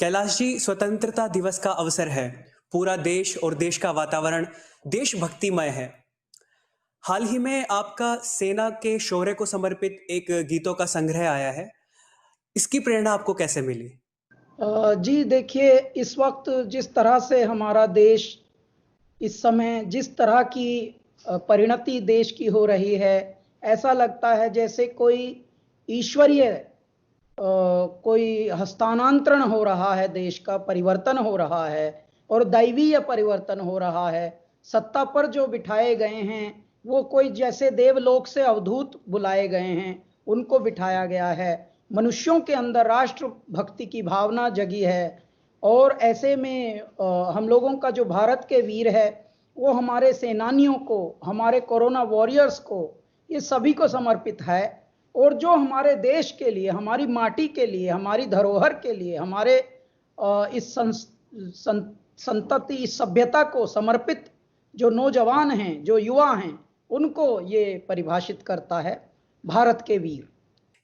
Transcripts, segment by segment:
कैलाश जी, स्वतंत्रता दिवस का अवसर है। पूरा देश और देश का वातावरण देशभक्तिमय है। हाल ही में आपका सेना के शौर्य को समर्पित एक गीतों का संग्रह आया है। इसकी प्रेरणा आपको कैसे मिली? जी देखिए, इस वक्त जिस तरह से हमारा देश इस समय जिस तरह की परिणति देश की हो रही है, ऐसा लगता है जैसे कोई ईश्वरीय कोई हस्तांतरण हो रहा है, देश का परिवर्तन हो रहा है और दैवीय परिवर्तन हो रहा है। सत्ता पर जो बिठाए गए हैं वो कोई जैसे देवलोक से अवधूत बुलाए गए हैं, उनको बिठाया गया है। मनुष्यों के अंदर राष्ट्र भक्ति की भावना जगी है और ऐसे में हम लोगों का जो भारत के वीर है वो हमारे सेनानियों को, हमारे कोरोना वॉरियर्स को, ये सभी को समर्पित है। और जो हमारे देश के लिए, हमारी माटी के लिए, हमारी धरोहर के लिए, हमारे इस संतति, इस सभ्यता को समर्पित जो नौजवान हैं, जो युवा हैं, उनको ये परिभाषित करता है, भारत के वीर।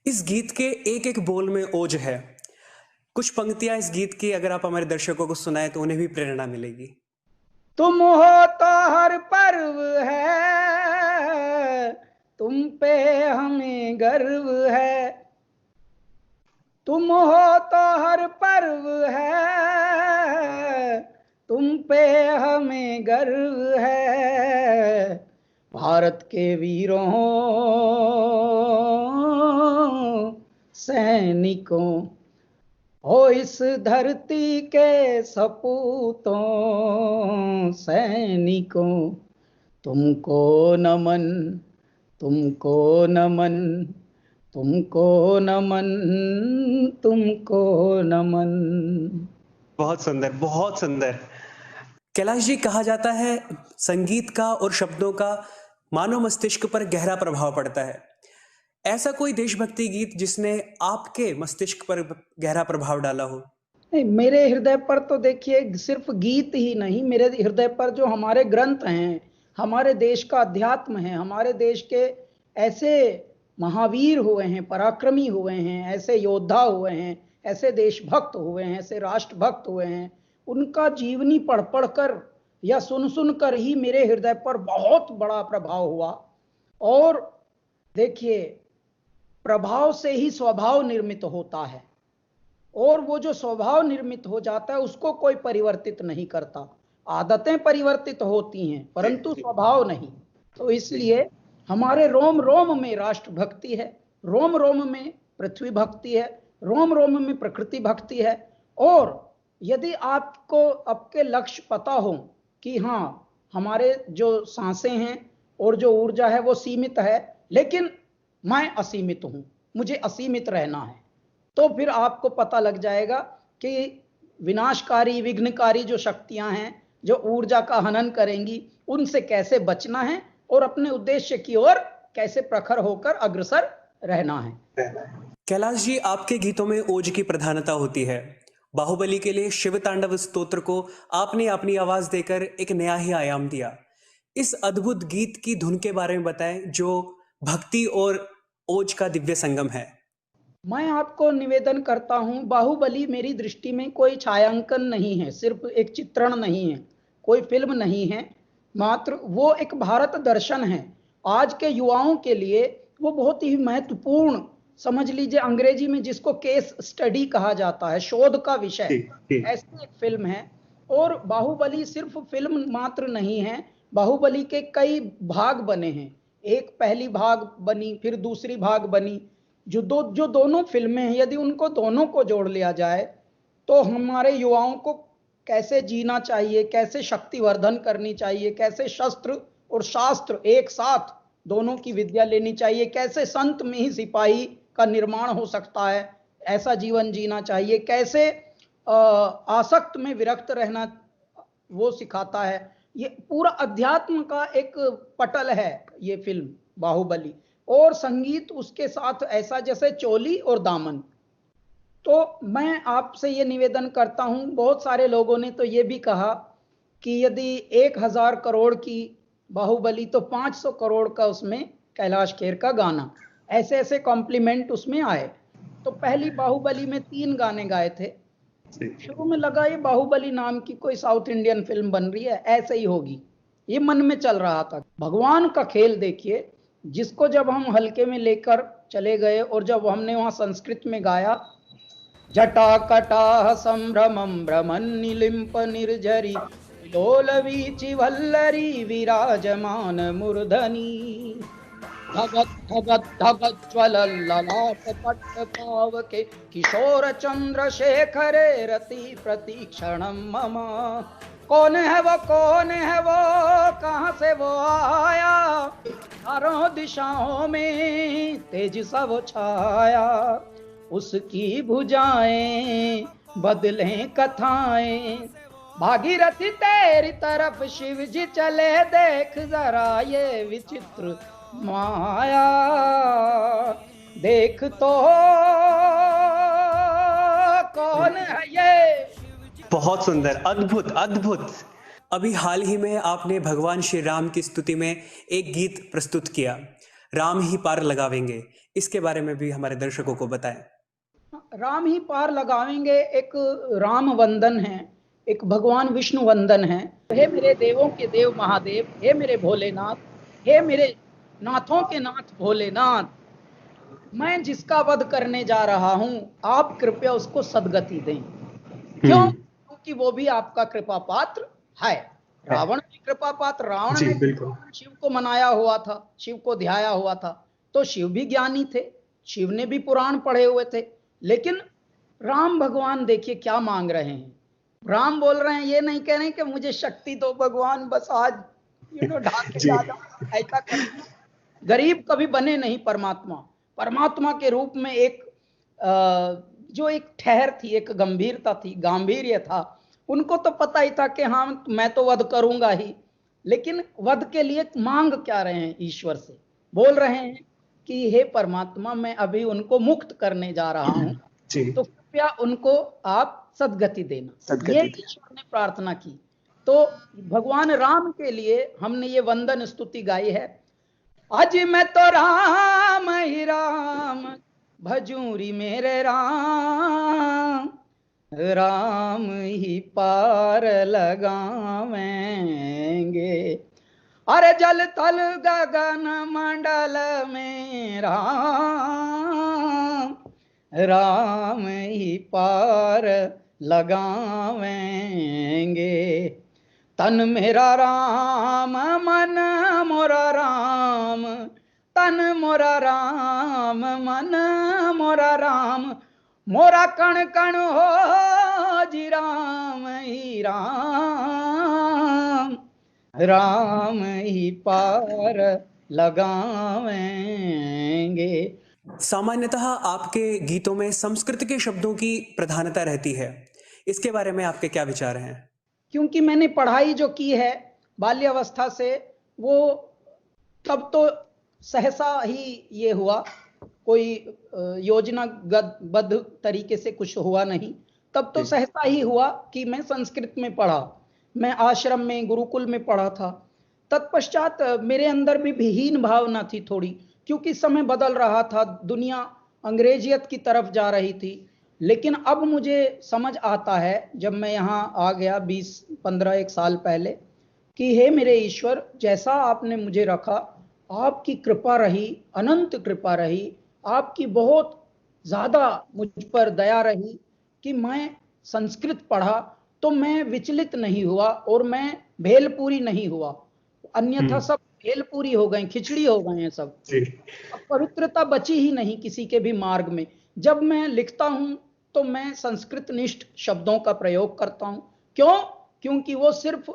इस गीत के एक एक बोल में ओज है। कुछ पंक्तियां इस गीत की अगर आप हमारे दर्शकों को सुनाएं तो उन्हें भी प्रेरणा मिलेगी। तुम हो तो हर पर्व है, तुम पे हमें गर्व है। तुम हो तो हर पर्व है, तुम पे हमें गर्व है। भारत के वीरों सैनिकों, हो इस धरती के सपूतों सैनिकों, तुमको नमन, तुमको नमन, तुमको नमन, तुमको नमन। बहुत सुंदर, बहुत सुंदर। कैलाश जी, कहा जाता है संगीत का और शब्दों का मानव मस्तिष्क पर गहरा प्रभाव पड़ता है। ऐसा कोई देशभक्ति गीत जिसने आपके मस्तिष्क पर गहरा प्रभाव डाला हो? नहीं, मेरे हृदय पर तो देखिए सिर्फ गीत ही नहीं, मेरे हृदय पर जो हमारे ग्रंथ हैं, हमारे देश का अध्यात्म है, हमारे देश के ऐसे महावीर हुए हैं, पराक्रमी हुए हैं, ऐसे योद्धा हुए हैं, ऐसे देशभक्त हुए हैं, ऐसे राष्ट्रभक्त हुए हैं, उनका जीवनी पढ़ पढ़ कर या सुन सुन कर ही मेरे हृदय पर बहुत बड़ा प्रभाव हुआ। और देखिए, प्रभाव से ही स्वभाव निर्मित होता है और वो जो स्वभाव निर्मित हो जाता है उसको कोई परिवर्तित नहीं करता। आदतें परिवर्तित होती हैं परंतु स्वभाव नहीं। तो इसलिए हमारे रोम रोम में राष्ट्रभक्ति है, रोम रोम में पृथ्वी भक्ति है, रोम रोम में प्रकृति भक्ति है। और यदि आपको आपके लक्ष्य पता हो कि हाँ, हमारे जो सांसें हैं और जो ऊर्जा है वो सीमित है, लेकिन मैं असीमित हूं, मुझे असीमित रहना है, तो फिर आपको पता लग जाएगा कि विनाशकारी, विघ्नकारी जो शक्तियां हैं, जो ऊर्जा का हनन करेंगी, उनसे कैसे बचना है और अपने उद्देश्य की ओर कैसे प्रखर होकर अग्रसर रहना है। कैलाश जी, आपके गीतों में ओज की प्रधानता होती है। बाहुबली के लिए शिव तांडव स्तोत्र को आपने अपनी आवाज देकर एक नया ही आयाम दिया। इस अद्भुत गीत की धुन के बारे में बताएं जो भक्ति और ओज का दिव्य संगम है। मैं आपको निवेदन करता हूं, बाहुबली मेरी दृष्टि में कोई छायांकन नहीं है, सिर्फ एक चित्रण नहीं है, कोई फिल्म नहीं है, मात्र वो एक भारत दर्शन है। आज के युवाओं के लिए वो बहुत ही महत्वपूर्ण, समझ लीजिए अंग्रेजी में जिसको केस स्टडी कहा जाता है, शोध का विषय, ऐसी एक फिल्म है। और बाहुबली सिर्फ फिल्म मात्र नहीं है, बाहुबली के कई भाग बने हैं। एक पहली भाग बनी, फिर दूसरी भाग बनी। जो दोनों फिल्में हैं, यदि उनको दोनों को जोड़ लिया जाए तो हमारे युवाओं को कैसे जीना चाहिए, कैसे शक्तिवर्धन करनी चाहिए, कैसे शस्त्र और शास्त्र एक साथ दोनों की विद्या लेनी चाहिए, कैसे संत में ही सिपाही का निर्माण हो सकता है, ऐसा जीवन जीना चाहिए, कैसे आसक्त में विरक्त रहना वो सिखाता है। ये पूरा अध्यात्म का एक पटल है ये फिल्म बाहुबली। और संगीत उसके साथ ऐसा जैसे चोली और दामन। तो मैं आपसे ये निवेदन करता हूं, बहुत सारे लोगों ने तो ये भी कहा कि यदि 1000 करोड़ की बाहुबली तो 500 करोड़ का उसमें कैलाश खेर का गाना, ऐसे ऐसे कॉम्प्लीमेंट उसमें आए। तो पहली बाहुबली में 3 गाने गाए थे, शुरू में लगा ये बाहुबली नाम की कोई साउथ इंडियन फिल्म बन रही है, ऐसे ही होगी, ये मन में चल रहा था। भगवान का खेल देखिए, जिसको जब हम हल्के में लेकर चले गए और जब हमने वहां संस्कृत में गाया, जटाकटाह संभ्रमं भ्रमन्निलिम्प निर्झरी लोलवीचि वल्लरी विराजमान मूर्धनि धगत धगत धगत ज्वलल्ललाट पट्ट पावके किशोर चंद्रशेखरे रति प्रतीक्षणं मम। कौन है वो, कौन है वो, कहाँ से वो आया, चारों दिशाओं में तेज सा वो छाया, उसकी भुजाएं बदलें कथाएं, भागीरथी तेरी तरफ शिव जी चले, देख जरा ये विचित्र माया, देख तो कौन है ये। बहुत सुंदर, अद्भुत अद्भुत। अभी हाल ही में आपने भगवान श्री राम की स्तुति में एक गीत प्रस्तुत किया, राम ही पार लगावेंगे, इसके बारे में भी हमारे दर्शकों को बताएं। राम ही पार लगावेंगे एक राम वंदन है, एक भगवान विष्णु वंदन है। हे मेरे देवों के देव महादेव, हे मेरे भोलेनाथ, हे मेरे नाथों के नाथ भोलेनाथ, मैं जिसका वध करने जा रहा हूं, आप कृपया उसको सदगति दें। क्यों? क्योंकि वो भी आपका कृपा पात्र है। रावण भी कृपा पात्र, रावण ने शिव को मनाया हुआ था, शिव को ध्याया हुआ था, तो शिव भी ज्ञानी थे, शिव ने भी पुराण पढ़े हुए थे। लेकिन राम भगवान देखिए क्या मांग रहे हैं। राम बोल रहे हैं, ये नहीं कह रहे हैं कि मुझे शक्ति दो भगवान, बस आज ढाक के दादा ऐसा कर। गरीब कभी बने नहीं परमात्मा। परमात्मा के रूप में एक जो एक ठहर थी, एक गंभीरता थी, गांभीर्य था। उनको तो पता ही था कि हाँ मैं तो वध करूंगा ही, लेकिन वध के लिए मांग क्या रहे हैं ईश्वर से? बोल रहे हैं कि हे परमात्मा, मैं अभी उनको मुक्त करने जा रहा हूं, तो कृपया उनको आप सदगति देना। ये ईश्वर ने प्रार्थना की। तो भगवान राम के लिए हमने ये वंदन स्तुति गाई है। आज मैं तो राम ही राम भजूरी मेरे राम, राम ही पार लगावेंगे, अरे जल तल गगन मंडल में राम, राम ही पार लगावेंगे। तन मेरा राम मन मोरा राम, तन मोरा राम मन मोरा राम, मोरा कण कण हो जी राम ही राम, राम ही पार लगावेंगे। सामान्यतः आपके गीतों में संस्कृत के शब्दों की प्रधानता रहती है, इसके बारे में आपके क्या विचार हैं? क्योंकि मैंने पढ़ाई जो की है बाल्यावस्था से, वो तब तो सहसा ही ये हुआ, कोई योजनाबद्ध तरीके से कुछ हुआ नहीं। तब तो सहसा ही हुआ कि मैं संस्कृत में पढ़ा, मैं आश्रम में गुरुकुल में पढ़ा था। तत्पश्चात मेरे अंदर भी विहीन भावना थी थोड़ी, क्योंकि समय बदल रहा था, दुनिया अंग्रेजियत की तरफ जा रही थी। लेकिन अब मुझे समझ आता है, जब मैं यहाँ आ गया 20-15 साल पहले, कि हे मेरे ईश्वर, जैसा आपने मुझे रखा, आपकी कृपा रही, अनंत कृपा रही, आपकी बहुत ज्यादा मुझ पर दया रही कि मैं संस्कृत पढ़ा तो मैं विचलित नहीं हुआ और मैं भेलपूरी नहीं हुआ। अन्यथा सब भेलपूरी हो गए, खिचड़ी हो गए हैं सब। अब पवित्रता बची ही नहीं किसी के भी मार्ग में। जब मैं लिखता हूं तो मैं संस्कृत निष्ठ शब्दों का प्रयोग करता हूं। क्यों? क्योंकि वो सिर्फ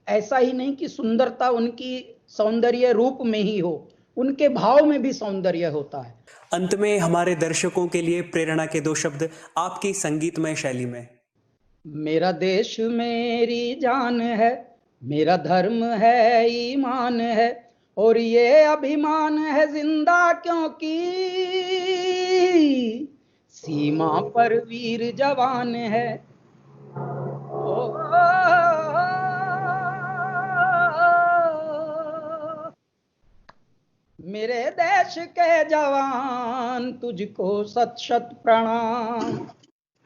ऐसा ही नहीं कि सुंदरता उनकी सौंदर्य रूप में ही हो, उनके भाव में भी सौंदर्य होता है। अंत में हमारे दर्शकों के लिए प्रेरणा के 2 शब्द आपकी संगीतमय शैली में। मेरा देश मेरी जान है, मेरा धर्म है, ईमान है, और ये अभिमान है जिंदा, क्योंकि सीमा पर वीर जवान है। मेरे देश के जवान, तुझको सत सत प्रणाम।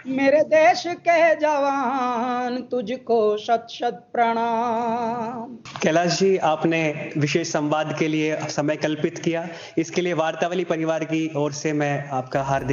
मेरे देश के जवान तुझको शत शत प्रणाम। कैलाश जी, आपने विशेष संवाद के लिए समय कल्पित किया, इसके लिए वार्तावली परिवार की ओर से मैं आपका हार्दिक